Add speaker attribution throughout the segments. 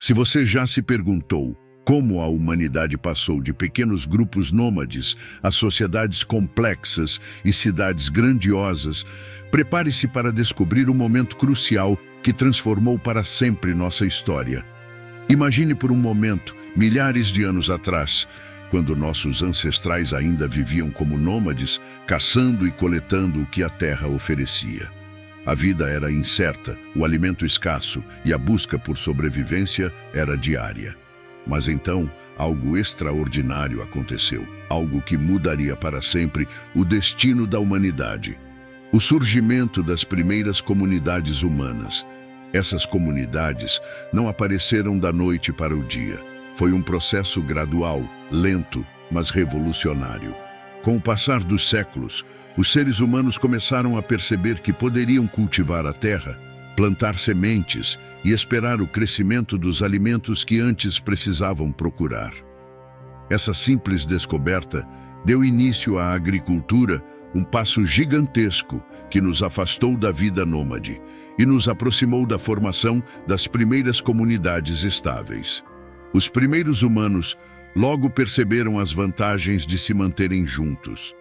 Speaker 1: Se você já se perguntou como a humanidade passou de pequenos grupos nômades a sociedades complexas e cidades grandiosas, prepare-se para descobrir o momento crucial que transformou para sempre nossa história. Imagine por um momento, milhares de anos atrás, quando nossos ancestrais ainda viviam como nômades, caçando e coletando o que a terra oferecia. A vida era incerta, o alimento escasso e a busca por sobrevivência era diária. Mas então, algo extraordinário aconteceu, algo que mudaria para sempre o destino da humanidade. O surgimento das primeiras comunidades humanas. Essas comunidades não apareceram da noite para o dia. Foi um processo gradual, lento, mas revolucionário. Com o passar dos séculos, os seres humanos começaram a perceber que poderiam cultivar a terra, plantar sementes e esperar o crescimento dos alimentos que antes precisavam procurar. Essa simples descoberta deu início à agricultura, um passo gigantesco que nos afastou da vida nômade e nos aproximou da formação das primeiras comunidades estáveis. Os primeiros humanos logo perceberam as vantagens de se manterem juntos.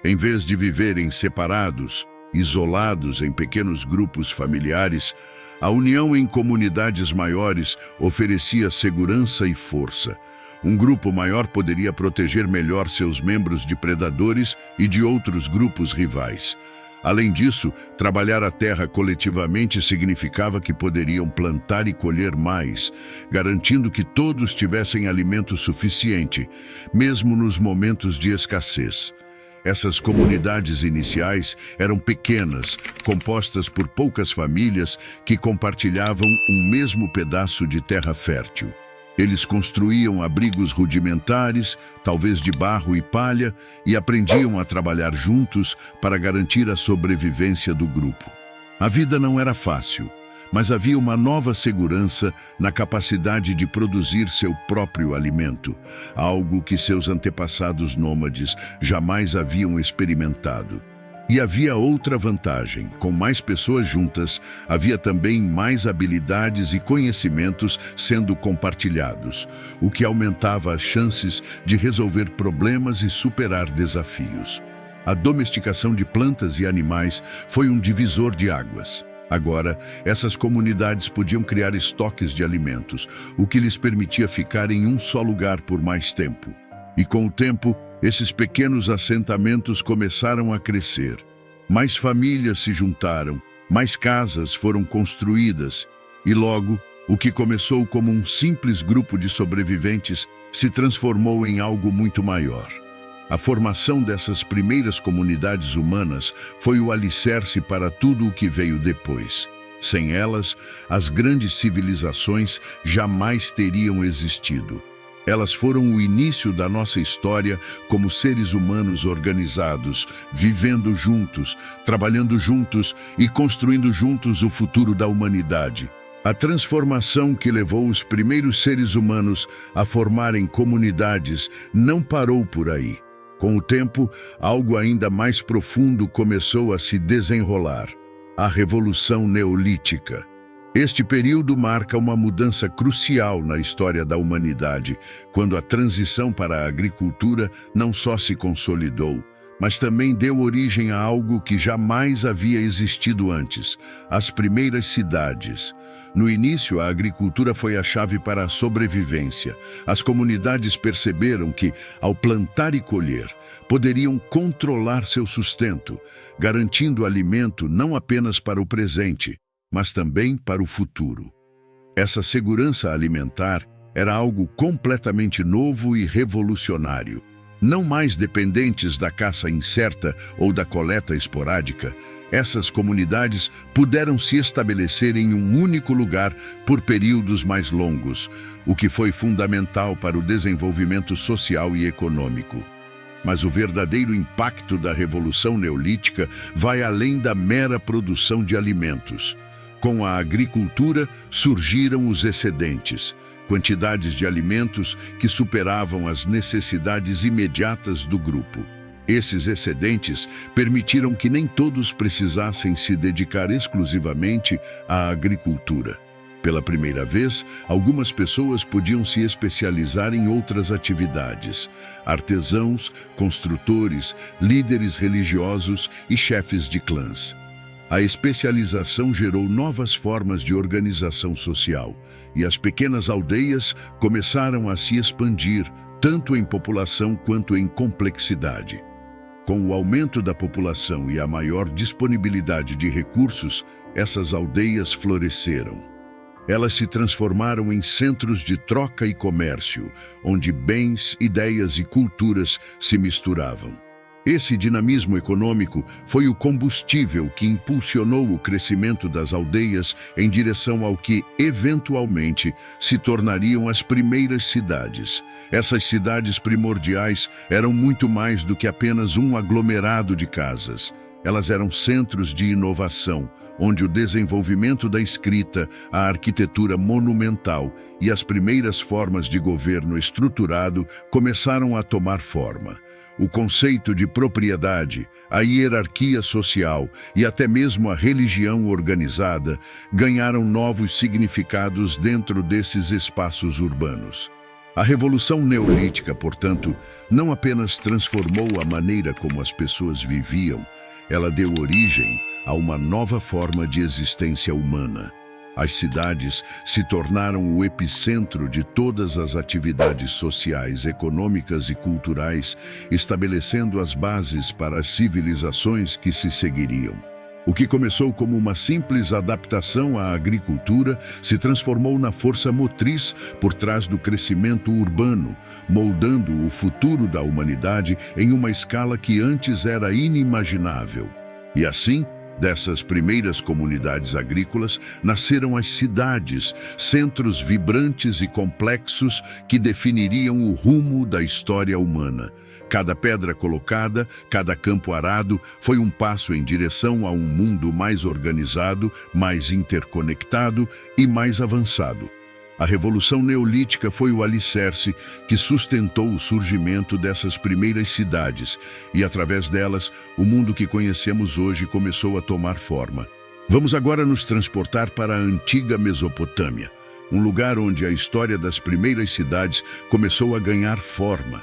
Speaker 1: Em vez de viverem separados, isolados em pequenos grupos familiares, a união em comunidades maiores oferecia segurança e força. Um grupo maior poderia proteger melhor seus membros de predadores e de outros grupos rivais. Além disso, trabalhar a terra coletivamente significava que poderiam plantar e colher mais, garantindo que todos tivessem alimento suficiente, mesmo nos momentos de escassez. Essas comunidades iniciais eram pequenas, compostas por poucas famílias que compartilhavam um mesmo pedaço de terra fértil. Eles construíam abrigos rudimentares, talvez de barro e palha, e aprendiam a trabalhar juntos para garantir a sobrevivência do grupo. A vida não era fácil, mas havia uma nova segurança na capacidade de produzir seu próprio alimento, algo que seus antepassados nômades jamais haviam experimentado. E havia outra vantagem: com mais pessoas juntas, havia também mais habilidades e conhecimentos sendo compartilhados, o que aumentava as chances de resolver problemas e superar desafios. A domesticação de plantas e animais foi um divisor de águas. Agora, essas comunidades podiam criar estoques de alimentos, o que lhes permitia ficar em um só lugar por mais tempo. E com o tempo, esses pequenos assentamentos começaram a crescer. Mais famílias se juntaram, mais casas foram construídas, e logo, o que começou como um simples grupo de sobreviventes se transformou em algo muito maior. A formação dessas primeiras comunidades humanas foi o alicerce para tudo o que veio depois. Sem elas, as grandes civilizações jamais teriam existido. Elas foram o início da nossa história como seres humanos organizados, vivendo juntos, trabalhando juntos e construindo juntos o futuro da humanidade. A transformação que levou os primeiros seres humanos a formarem comunidades não parou por aí. Com o tempo, algo ainda mais profundo começou a se desenrolar: a Revolução Neolítica. Este período marca uma mudança crucial na história da humanidade, quando a transição para a agricultura não só se consolidou, mas também deu origem a algo que jamais havia existido antes: as primeiras cidades. No início, a agricultura foi a chave para a sobrevivência. As comunidades perceberam que, ao plantar e colher, poderiam controlar seu sustento, garantindo alimento não apenas para o presente, mas também para o futuro. Essa segurança alimentar era algo completamente novo e revolucionário. Não mais dependentes da caça incerta ou da coleta esporádica, essas comunidades puderam se estabelecer em um único lugar por períodos mais longos, o que foi fundamental para o desenvolvimento social e econômico. Mas o verdadeiro impacto da Revolução Neolítica vai além da mera produção de alimentos. Com a agricultura surgiram os excedentes, quantidades de alimentos que superavam as necessidades imediatas do grupo. Esses excedentes permitiram que nem todos precisassem se dedicar exclusivamente à agricultura. Pela primeira vez, algumas pessoas podiam se especializar em outras atividades: artesãos, construtores, líderes religiosos e chefes de clãs. A especialização gerou novas formas de organização social, e as pequenas aldeias começaram a se expandir, tanto em população quanto em complexidade. Com o aumento da população e a maior disponibilidade de recursos, essas aldeias floresceram. Elas se transformaram em centros de troca e comércio, onde bens, ideias e culturas se misturavam. Esse dinamismo econômico foi o combustível que impulsionou o crescimento das aldeias em direção ao que, eventualmente, se tornariam as primeiras cidades. Essas cidades primordiais eram muito mais do que apenas um aglomerado de casas. Elas eram centros de inovação, onde o desenvolvimento da escrita, a arquitetura monumental e as primeiras formas de governo estruturado começaram a tomar forma. O conceito de propriedade, a hierarquia social e até mesmo a religião organizada ganharam novos significados dentro desses espaços urbanos. A Revolução Neolítica, portanto, não apenas transformou a maneira como as pessoas viviam, ela deu origem a uma nova forma de existência humana. As cidades se tornaram o epicentro de todas as atividades sociais, econômicas e culturais, estabelecendo as bases para as civilizações que se seguiriam. O que começou como uma simples adaptação à agricultura se transformou na força motriz por trás do crescimento urbano, moldando o futuro da humanidade em uma escala que antes era inimaginável. E assim, dessas primeiras comunidades agrícolas, nasceram as cidades, centros vibrantes e complexos que definiriam o rumo da história humana. Cada pedra colocada, cada campo arado, foi um passo em direção a um mundo mais organizado, mais interconectado e mais avançado. A Revolução Neolítica foi o alicerce que sustentou o surgimento dessas primeiras cidades e, através delas, o mundo que conhecemos hoje começou a tomar forma. Vamos agora nos transportar para a antiga Mesopotâmia, um lugar onde a história das primeiras cidades começou a ganhar forma.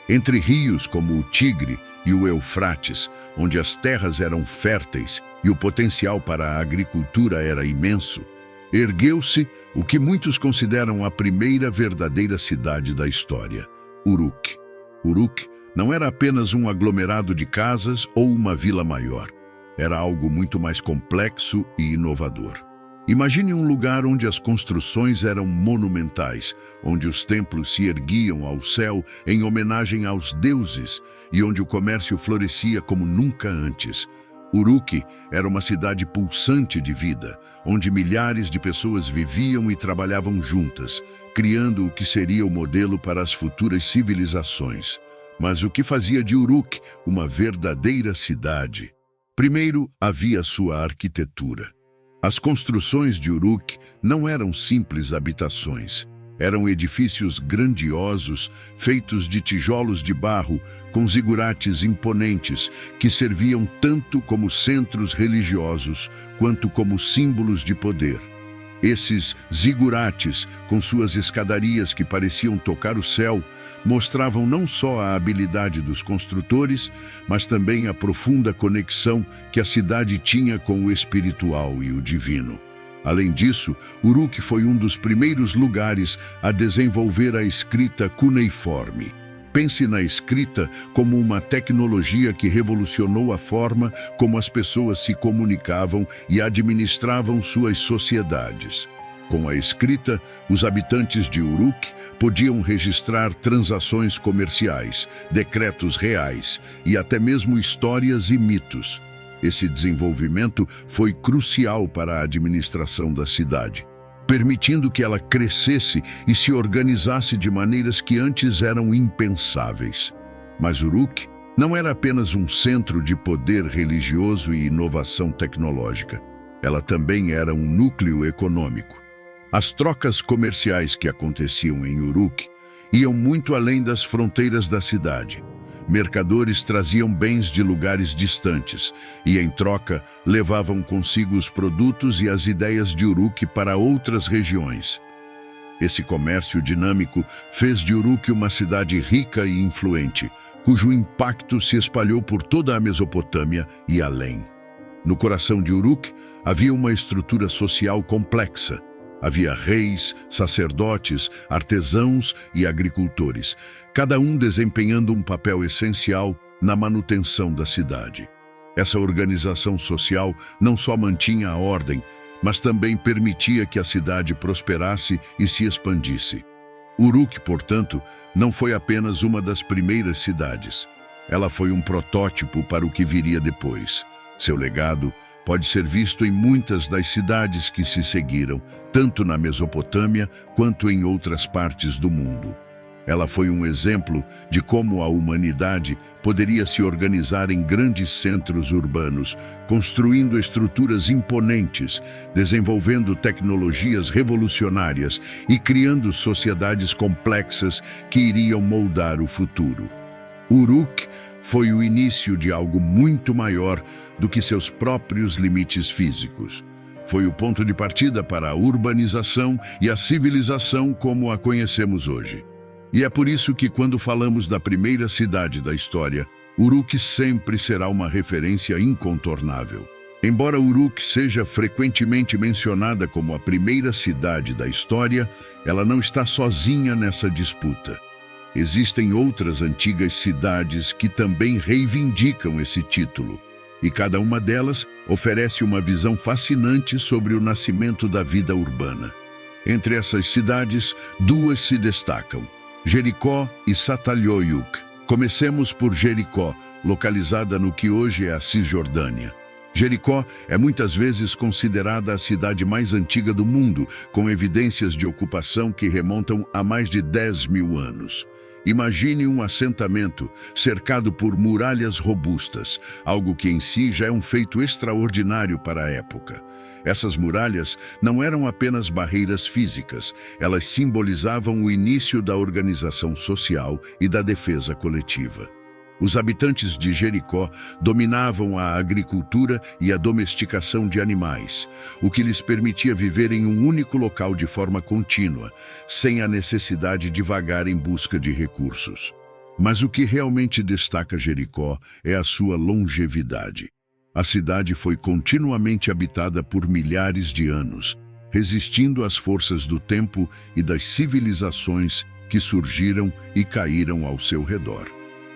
Speaker 1: Entre rios como o Tigre e o Eufrates, onde as terras eram férteis e o potencial para a agricultura era imenso, ergueu-se o que muitos consideram a primeira verdadeira cidade da história, Uruk. Uruk não era apenas um aglomerado de casas ou uma vila maior. Era algo muito mais complexo e inovador. Imagine um lugar onde as construções eram monumentais, onde os templos se erguiam ao céu em homenagem aos deuses e onde o comércio florescia como nunca antes. Uruk era uma cidade pulsante de vida, onde milhares de pessoas viviam e trabalhavam juntas, criando o que seria o modelo para as futuras civilizações. Mas o que fazia de Uruk uma verdadeira cidade? Primeiro, havia sua arquitetura. As construções de Uruk não eram simples habitações. Eram edifícios grandiosos, feitos de tijolos de barro, com zigurates imponentes, que serviam tanto como centros religiosos, quanto como símbolos de poder. Esses zigurates, com suas escadarias que pareciam tocar o céu, mostravam não só a habilidade dos construtores, mas também a profunda conexão que a cidade tinha com o espiritual e o divino. Além disso, Uruk foi um dos primeiros lugares a desenvolver a escrita cuneiforme. Pense na escrita como uma tecnologia que revolucionou a forma como as pessoas se comunicavam e administravam suas sociedades. Com a escrita, os habitantes de Uruk podiam registrar transações comerciais, decretos reais e até mesmo histórias e mitos. Esse desenvolvimento foi crucial para a administração da cidade, permitindo que ela crescesse e se organizasse de maneiras que antes eram impensáveis. Mas Uruk não era apenas um centro de poder religioso e inovação tecnológica. Ela também era um núcleo econômico. As trocas comerciais que aconteciam em Uruk iam muito além das fronteiras da cidade. mercadores traziam bens de lugares distantes e, em troca, levavam consigo os produtos e as ideias de Uruk para outras regiões. Esse comércio dinâmico fez de Uruk uma cidade rica e influente, cujo impacto se espalhou por toda a Mesopotâmia e além. No coração de Uruk havia uma estrutura social complexa. Havia reis, sacerdotes, artesãos e agricultores, cada um desempenhando um papel essencial na manutenção da cidade. Essa organização social não só mantinha a ordem, mas também permitia que a cidade prosperasse e se expandisse. Uruk, portanto, não foi apenas uma das primeiras cidades. Ela foi um protótipo para o que viria depois. Seu legado pode ser visto em muitas das cidades que se seguiram, tanto na Mesopotâmia quanto em outras partes do mundo. Ela foi um exemplo de como a humanidade poderia se organizar em grandes centros urbanos, construindo estruturas imponentes, desenvolvendo tecnologias revolucionárias e criando sociedades complexas que iriam moldar o futuro. Uruk foi o início de algo muito maior do que seus próprios limites físicos. Foi o ponto de partida para a urbanização e a civilização como a conhecemos hoje. E é por isso que, quando falamos da primeira cidade da história, Uruk sempre será uma referência incontornável. Embora Uruk seja frequentemente mencionada como a primeira cidade da história, ela não está sozinha nessa disputa. Existem outras antigas cidades que também reivindicam esse título, e cada uma delas oferece uma visão fascinante sobre o nascimento da vida urbana. Entre essas cidades, duas se destacam: Jericó e Çatalhöyük. Comecemos por Jericó, localizada no que hoje é a Cisjordânia. Jericó é muitas vezes considerada a cidade mais antiga do mundo, com evidências de ocupação que remontam a mais de 10.000 anos. Imagine um assentamento cercado por muralhas robustas, algo que em si já é um feito extraordinário para a época. Essas muralhas não eram apenas barreiras físicas, elas simbolizavam o início da organização social e da defesa coletiva. Os habitantes de Jericó dominavam a agricultura e a domesticação de animais, o que lhes permitia viver em um único local de forma contínua, sem a necessidade de vagar em busca de recursos. Mas o que realmente destaca Jericó é a sua longevidade. A cidade foi continuamente habitada por milhares de anos, resistindo às forças do tempo e das civilizações que surgiram e caíram ao seu redor.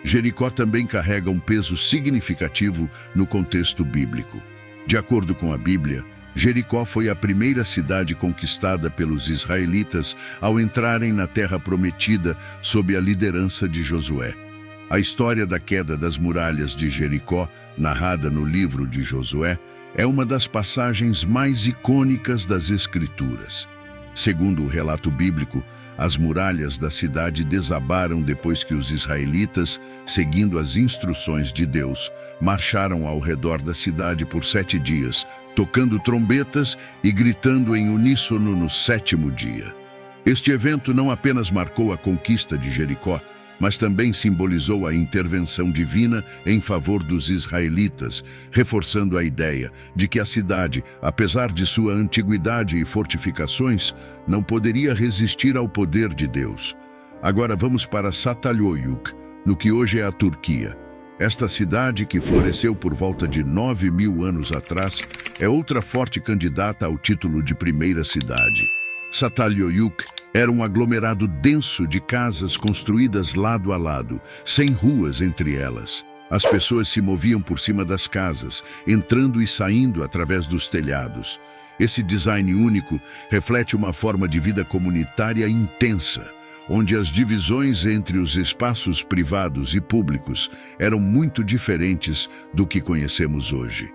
Speaker 1: Jericó também carrega um peso significativo no contexto bíblico. De acordo com a Bíblia, Jericó foi a primeira cidade conquistada pelos israelitas ao entrarem na Terra Prometida sob a liderança de Josué. A história da queda das muralhas de Jericó, narrada no livro de Josué, é uma das passagens mais icônicas das Escrituras. Segundo o relato bíblico, as muralhas da cidade desabaram depois que os israelitas, seguindo as instruções de Deus, marcharam ao redor da cidade por 7 dias, tocando trombetas e gritando em uníssono no 7º dia. Este evento não apenas marcou a conquista de Jericó, mas também simbolizou a intervenção divina em favor dos israelitas, reforçando a ideia de que a cidade, apesar de sua antiguidade e fortificações, não poderia resistir ao poder de Deus. Agora vamos para Çatalhöyük, no que hoje é a Turquia. Esta cidade, que floresceu por volta de 9.000 anos atrás, é outra forte candidata ao título de primeira cidade. Çatalhöyük era um aglomerado denso de casas construídas lado a lado, sem ruas entre elas. As pessoas se moviam por cima das casas, entrando e saindo através dos telhados. Esse design único reflete uma forma de vida comunitária intensa, onde as divisões entre os espaços privados e públicos eram muito diferentes do que conhecemos hoje.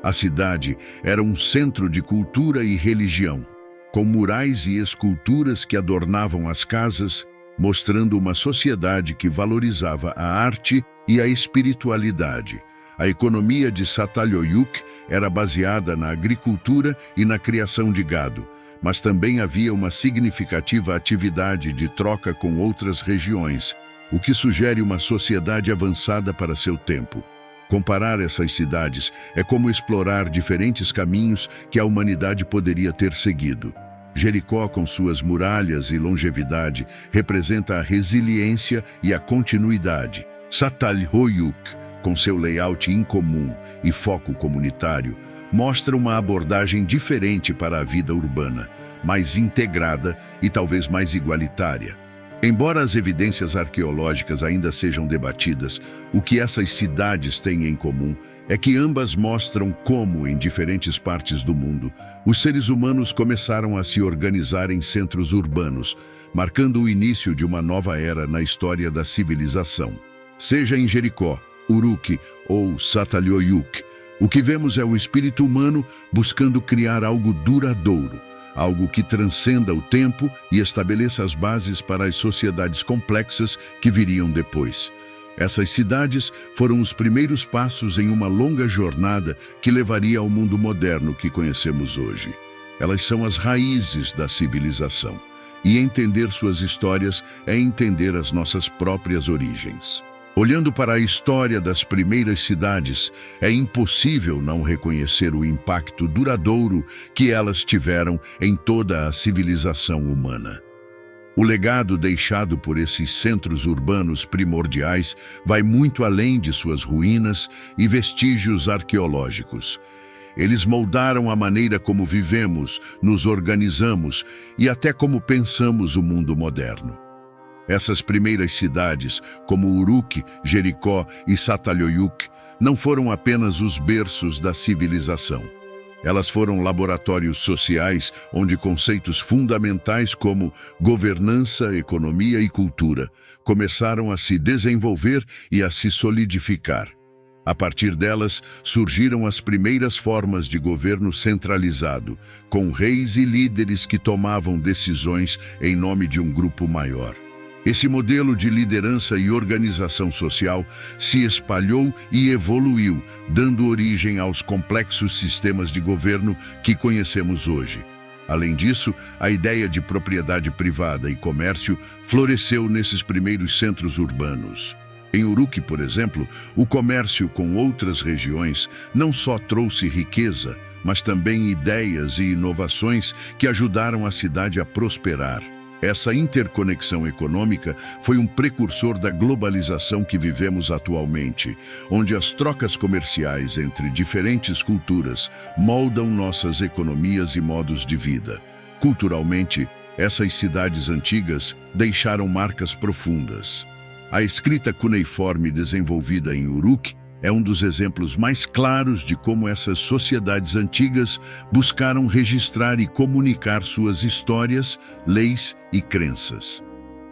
Speaker 1: A cidade era um centro de cultura e religião, com murais e esculturas que adornavam as casas, mostrando uma sociedade que valorizava a arte e a espiritualidade. A economia de Çatalhöyük era baseada na agricultura e na criação de gado, mas também havia uma significativa atividade de troca com outras regiões, o que sugere uma sociedade avançada para seu tempo. Comparar essas cidades é como explorar diferentes caminhos que a humanidade poderia ter seguido. Jericó, com suas muralhas e longevidade, representa a resiliência e a continuidade. Çatalhöyük, com seu layout incomum e foco comunitário, mostra uma abordagem diferente para a vida urbana, mais integrada e talvez mais igualitária. Embora as evidências arqueológicas ainda sejam debatidas, o que essas cidades têm em comum é que ambas mostram como, em diferentes partes do mundo, os seres humanos começaram a se organizar em centros urbanos, marcando o início de uma nova era na história da civilização. Seja em Jericó, Uruk ou Çatalhöyük, o que vemos é o espírito humano buscando criar algo duradouro, algo que transcenda o tempo e estabeleça as bases para as sociedades complexas que viriam depois. Essas cidades foram os primeiros passos em uma longa jornada que levaria ao mundo moderno que conhecemos hoje. Elas são as raízes da civilização, e entender suas histórias é entender as nossas próprias origens. Olhando para a história das primeiras cidades, é impossível não reconhecer o impacto duradouro que elas tiveram em toda a civilização humana. O legado deixado por esses centros urbanos primordiais vai muito além de suas ruínas e vestígios arqueológicos. Eles moldaram a maneira como vivemos, nos organizamos e até como pensamos o mundo moderno. Essas primeiras cidades, como Uruk, Jericó e Çatalhöyük, não foram apenas os berços da civilização. Elas foram laboratórios sociais onde conceitos fundamentais como governança, economia e cultura começaram a se desenvolver e a se solidificar. A partir delas, surgiram as primeiras formas de governo centralizado, com reis e líderes que tomavam decisões em nome de um grupo maior. Esse modelo de liderança e organização social se espalhou e evoluiu, dando origem aos complexos sistemas de governo que conhecemos hoje. Além disso, a ideia de propriedade privada e comércio floresceu nesses primeiros centros urbanos. Em Uruk, por exemplo, o comércio com outras regiões não só trouxe riqueza, mas também ideias e inovações que ajudaram a cidade a prosperar. Essa interconexão econômica foi um precursor da globalização que vivemos atualmente, onde as trocas comerciais entre diferentes culturas moldam nossas economias e modos de vida. Culturalmente, essas cidades antigas deixaram marcas profundas. A escrita cuneiforme desenvolvida em Uruk é um dos exemplos mais claros de como essas sociedades antigas buscaram registrar e comunicar suas histórias, leis e crenças.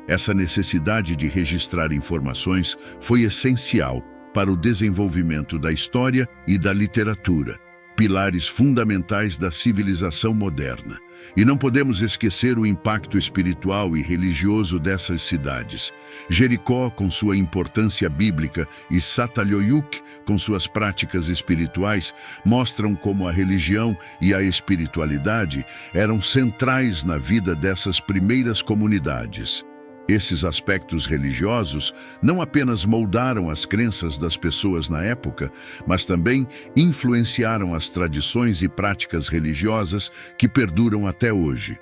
Speaker 1: Essa necessidade de registrar informações foi essencial para o desenvolvimento da história e da literatura, pilares fundamentais da civilização moderna. E não podemos esquecer o impacto espiritual e religioso dessas cidades. Jericó, com sua importância bíblica, e Çatalhöyük, com suas práticas espirituais, mostram como a religião e a espiritualidade eram centrais na vida dessas primeiras comunidades. Esses aspectos religiosos não apenas moldaram as crenças das pessoas na época, mas também influenciaram as tradições e práticas religiosas que perduram até hoje.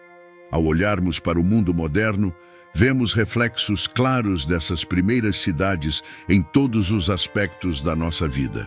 Speaker 1: Ao olharmos para o mundo moderno, vemos reflexos claros dessas primeiras cidades em todos os aspectos da nossa vida.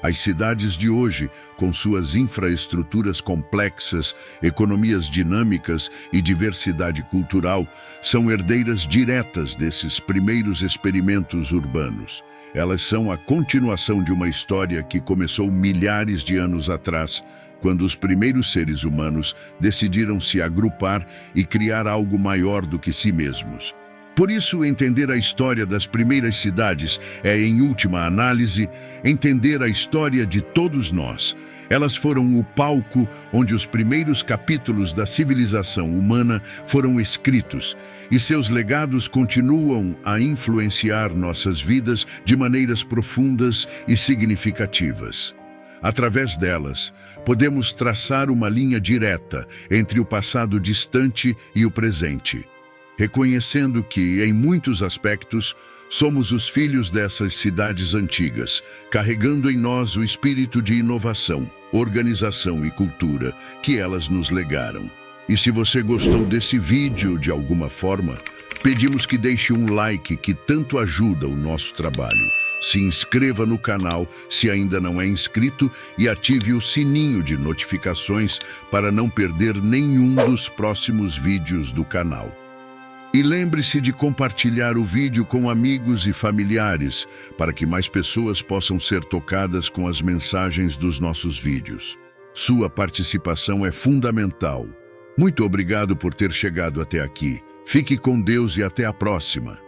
Speaker 1: As cidades de hoje, com suas infraestruturas complexas, economias dinâmicas e diversidade cultural, são herdeiras diretas desses primeiros experimentos urbanos. Elas são a continuação de uma história que começou milhares de anos atrás, quando os primeiros seres humanos decidiram se agrupar e criar algo maior do que si mesmos. Por isso, entender a história das primeiras cidades é, em última análise, entender a história de todos nós. Elas foram o palco onde os primeiros capítulos da civilização humana foram escritos, e seus legados continuam a influenciar nossas vidas de maneiras profundas e significativas. Através delas, podemos traçar uma linha direta entre o passado distante e o presente. reconhecendo que, em muitos aspectos, somos os filhos dessas cidades antigas, carregando em nós o espírito de inovação, organização e cultura que elas nos legaram. E se você gostou desse vídeo de alguma forma, pedimos que deixe um like que tanto ajuda o nosso trabalho. Se inscreva no canal se ainda não é inscrito e ative o sininho de notificações para não perder nenhum dos próximos vídeos do canal. E lembre-se de compartilhar o vídeo com amigos e familiares para que mais pessoas possam ser tocadas com as mensagens dos nossos vídeos. Sua participação é fundamental. Muito obrigado por ter chegado até aqui. Fique com Deus e até a próxima.